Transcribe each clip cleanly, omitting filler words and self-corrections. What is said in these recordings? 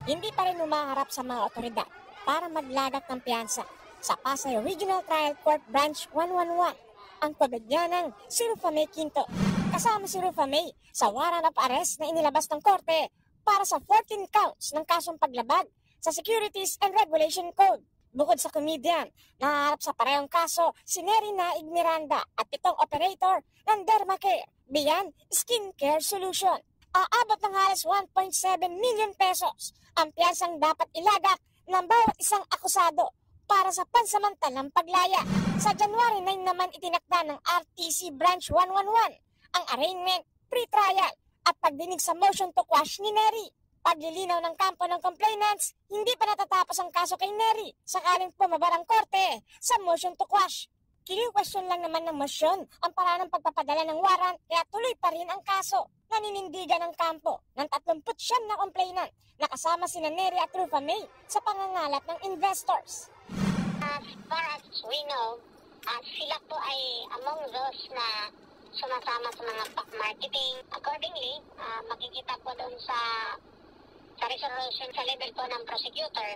hindi pa rin humaharap sa mga otoridad para maglagak ng piyansa sa Pasay Regional Trial Court Branch 111 ang kabadyanang si Rufa May Quinto. Kasama si Rufa May sa warrant of arrest na inilabas ng korte para sa 14 counts ng kasong paglabag sa Securities and Regulation Code. Bukod sa comedian, naharap sa parehong kaso si Neri Naig Miranda at 7 operator ng Dermacare Beyond Skincare Solution. Aabot ng halos 1.7 million pesos ang piyansang dapat ilagak ng bawat isang akusado para sa pansamantalang paglaya. Sa January 9 naman itinakda ng RTC Branch 111 ang arraignment, pre-trial at pagdinig sa motion to quash ni Neri. Paglilinaw ng kampo ng complainants, hindi pa natatapos ang kaso kay Neri sakaling pumabar ang korte sa motion to quash. Kini-question lang naman ng motion ang paraan ng pagpapadala ng warrant kaya tuloy pa rin ang kaso. Naninindigan ng kampo ng 39 na complainant na kasama sina Neri at Rufa May sa pangangalat ng investors. As far as we know, sila po ay among those na sumasama sa mga pack marketing. Accordingly, makikita po doon sa resolution sa level po ng prosecutor,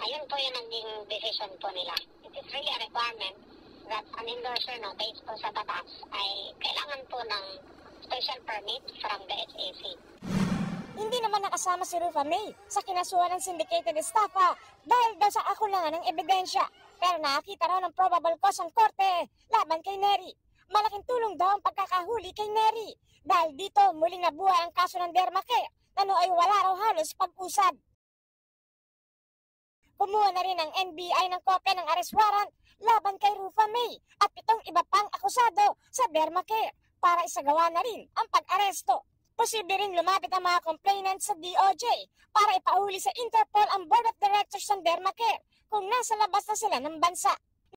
ayun po yung naging decision po nila. It is really a requirement that an endorser based po sa batas ay kailangan po ng special permit from the SAC. Hindi naman nakasama si Rufa May sa kinasuhan ng syndicated estafa dahil daw sa akulangan ng ebidensya. Pero nakakita raw ng probable cause ang korte laban kay Neri. Malaking tulong daw ang pagkakahuli kay Neri dahil dito muling nabuhay ang kaso ng Dermacare na ay wala raw halos pag-usad. Kumuha na rin ang NBI ng kopya ng arrest warrant laban kay Rufa May at 7 iba pang akusado sa Dermacare para isagawa na rin ang pag-aresto. Posible rin lumapit ang mga complainants sa DOJ para ipauli sa Interpol ang Board of Directors ng Dermacare kung nasa labas na sila ng bansa.